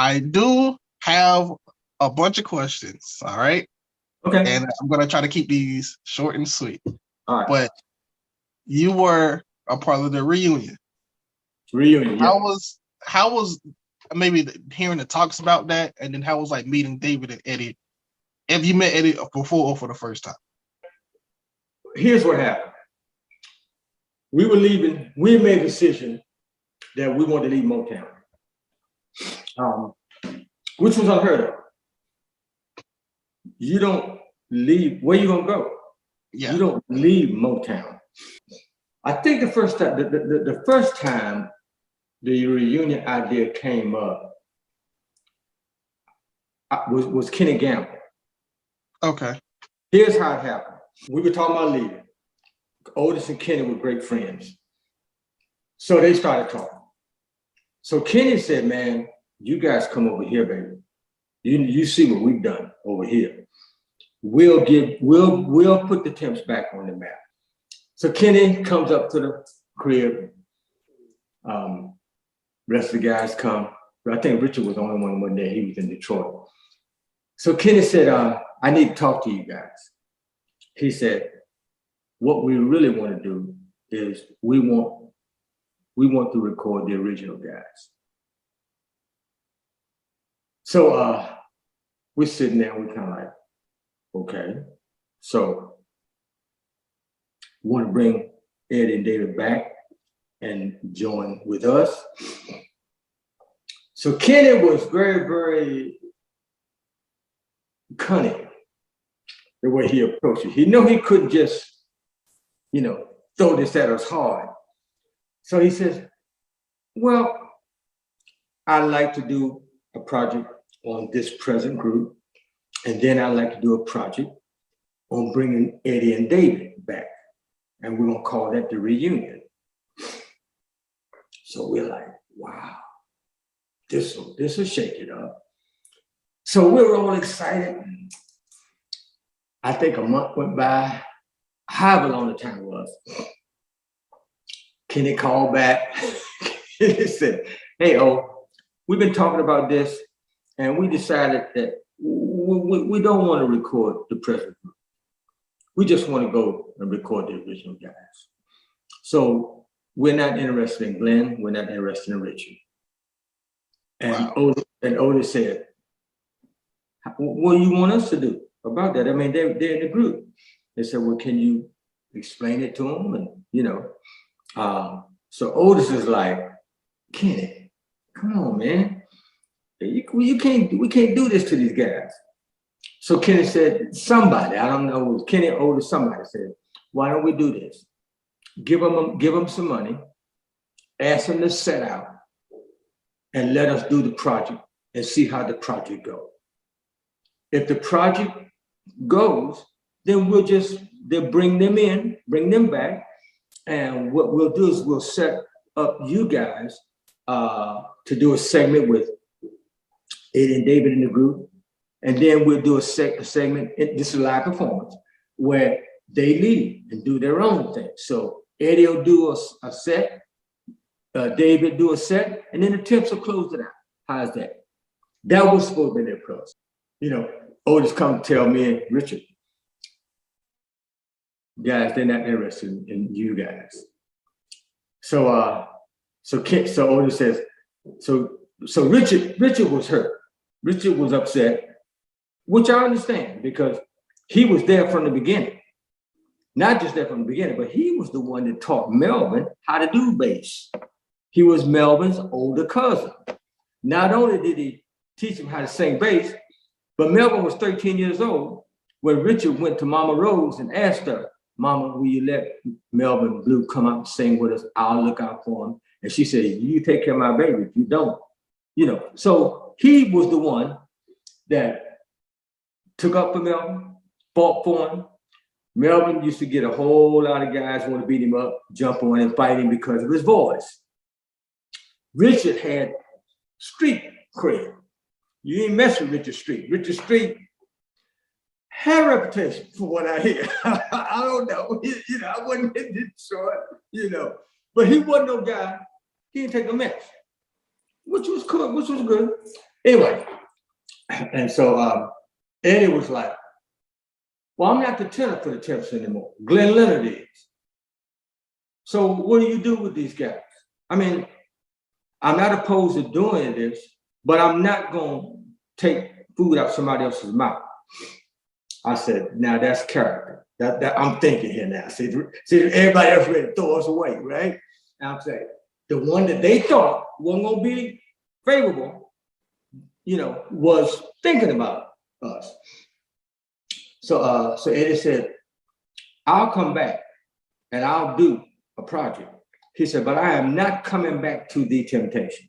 I do have a bunch of questions. All right. Okay. And I'm gonna try to keep these short and sweet. All right. But you were a part of the reunion. Reunion. Yeah. How was maybe hearing the talks about that, and then how was like meeting David and Eddie? Have you met Eddie before or for the first time? Here's what happened. We were leaving. We made a decision that we wanted to leave Motown, which was unheard of. You don't leave. Where you gonna go? Yeah. You don't leave Motown. I think the first time, the first time the reunion idea came up was Kenny Gamble. Okay. Here's how it happened. We were talking about leaving. Otis and Kenny were great friends. So they started talking. So Kenny said, man, you guys come over here, baby. You see what we've done over here. We'll put the Temps back on the map. So Kenny comes up to the crib. Rest of the guys come. I think Richard was the only one there. He was in Detroit. So Kenny said, I need to talk to you guys. He said, what we really want to do is we want to record the original guys. So we're sitting there and we're kind of like, okay. So we want to bring Eddie and David back and join with us. So Kenny was very, very cunning the way he approached it. He knew he couldn't just, throw this at us hard. So he says, well, I'd like to do a project on this present group, and then I'd like to do a project on bringing Eddie and David back. And we're gonna call that the reunion. So we're like, wow, this will shake it up. So we were all excited. I think a month went by, however long the time was. Kenny called back. He said, hey, we've been talking about this, and we decided that we don't want to record the present group. We just want to go and record the original guys. So we're not interested in Glenn. We're not interested in Richard. And wow. Otis said, what do you want us to do about that? I mean, they're in the group. They said, well, can you explain it to them? And, so Otis is like, Kenny, come on, man. We can't do this to these guys. So Kenny said, somebody, I don't know, it was Kenny or Otis, somebody said, why don't we do this? Give them some money, ask them to set out, and let us do the project and see how the project goes. If the project goes, then they'll bring them in, bring them back. And what we'll do is we'll set up you guys to do a segment with Eddie and David in the group. And then we'll do a segment, this is a live performance, where they lead and do their own thing. So Eddie will do a set, David do a set, and then the Temps will close it out. How's that? That was supposed to be their approach. Otis come to tell me and Richard, guys, they're not interested in you guys. So Otis says, so Richard was hurt. Richard was upset, which I understand because he was there from the beginning. Not just there from the beginning, but he was the one that taught Melvin how to do bass. He was Melvin's older cousin. Not only did he teach him how to sing bass, but Melvin was 13 years old when Richard went to Mama Rose and asked her, Mama, will you let Melvin Blue come out and sing with us? I'll look out for him. And she said, you take care of my baby. If you don't, So he was the one that took up for Melvin, fought for him. Melvin used to get a whole lot of guys want to beat him up, jump on him, fight him because of his voice. Richard had street cred. You ain't mess with Richard Street. Richard Street had a reputation for what I hear. I don't know. I wasn't in Detroit, But he wasn't no guy. He didn't take a mess, which was cool, which was good. Anyway, and so Eddie was like, well, I'm not the tenor for the Temps anymore. Glenn Leonard is. So what do you do with these guys? I mean, I'm not opposed to doing this, but I'm not going to take food out somebody else's mouth. I said, now that's character. That I'm thinking here now. See, everybody else ready to throw us away, right? And I'm saying, the one that they thought wasn't going to be favorable, was thinking about us. So Eddie said, I'll come back and I'll do a project. He said, but I am not coming back to the Temptations.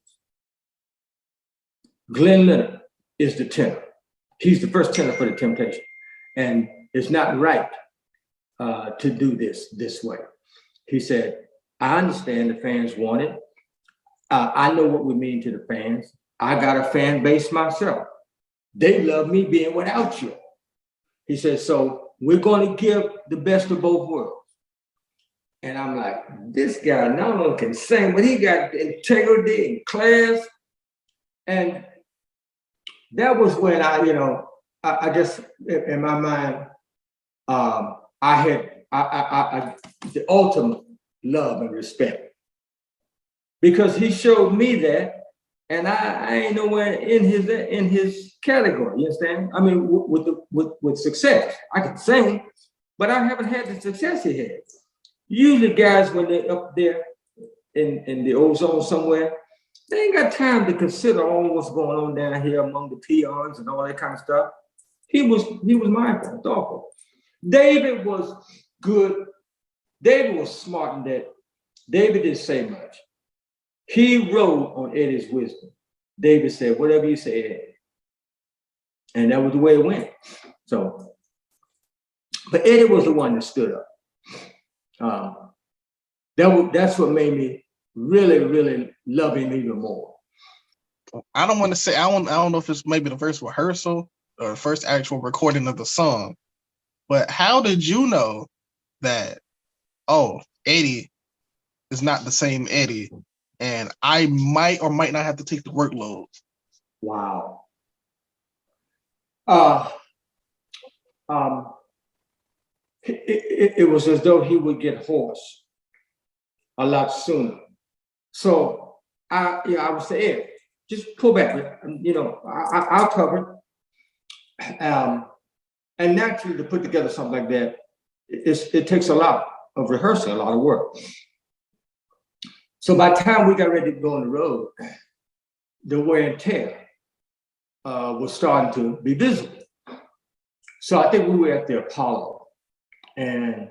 Glenn Leonard is the tenor. He's the first tenor for the Temptations. And it's not right to do this way. He said, I understand the fans want it. I know what we mean to the fans. I got a fan base myself. They love me being without you. He said, so we're going to give the best of both worlds. And I'm like, this guy not only can sing, but he got integrity and class. And that was when I guess in my mind, I had the ultimate love and respect, because he showed me that, and I ain't nowhere in his category. You understand? I mean, with success, I can sing, but I haven't had the success he had. Usually, guys, when they're up there in the ozone somewhere, they ain't got time to consider all what's going on down here among the peons and all that kind of stuff. He was mindful, thoughtful. David was good. David was smart in that David didn't say much. He rode on Eddie's wisdom. David said, whatever you say, Eddie. And that was the way it went. So, but Eddie was the one that stood up. That's what made me really, really love him even more. I don't want to say, I don't know if it's maybe the first rehearsal or the first actual recording of the song, but how did you know that, Eddie is not the same Eddie, and I might or might not have to take the workload? Wow. It was as though he would get hoarse a lot sooner. So I would say, Ed, just pull back. I'll cover it. And naturally, to put together something like that, it takes a lot of rehearsal, a lot of work. So by the time we got ready to go on the road, the wear and tear was starting to be visible. So I think we were at the Apollo, and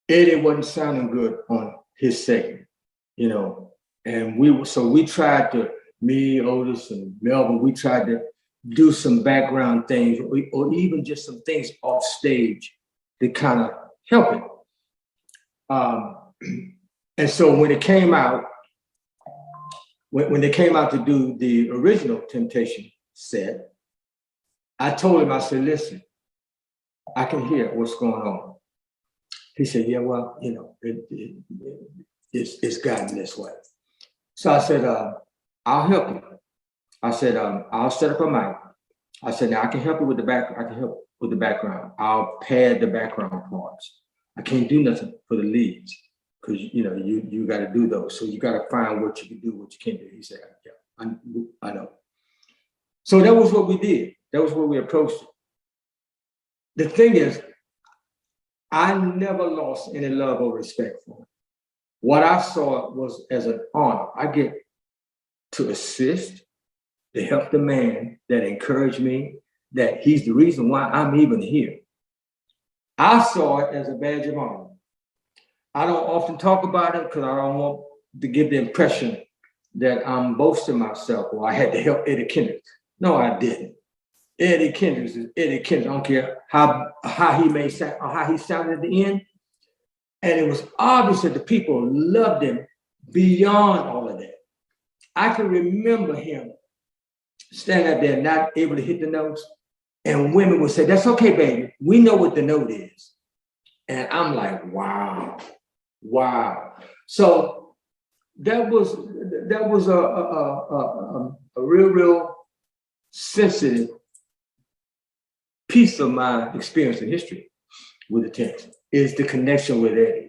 Eddie wasn't sounding good on his segment, and we tried to, me, Otis, and Melvin, we tried to do some background things, or even just some things off stage to kind of help it. And so when it came out, when they came out to do the original Temptation set, I told him, I said, listen, I can hear what's going on. He said, yeah, well, it's gotten this way. So I said, I'll help you. I said, I'll set up a mic. I said, now I can help you with the back. I can help with the background. I'll pad the background parts. I can't do nothing for the leads, because you got to do those. So you got to find what you can do, what you can't do. He said, yeah, I know. So that was what we did. That was what we approached it. The thing is, I never lost any love or respect for him. What I saw was as an honor. I get to assist, to help the man that encouraged me, that he's the reason why I'm even here. I saw it as a badge of honor. I don't often talk about it because I don't want to give the impression that I'm boasting myself or I had to help Eddie Kendricks. No, I didn't. Eddie Kendricks is Eddie Kendricks. I don't care how he may sound or how he sounded at the end. And it was obvious that the people loved him beyond all of that. I can remember him standing up there, not able to hit the notes, and women would say, that's okay, baby. We know what the note is. And I'm like, wow. So that was a real sensitive piece of my experience in history with the Tenors, is the connection with Eddie.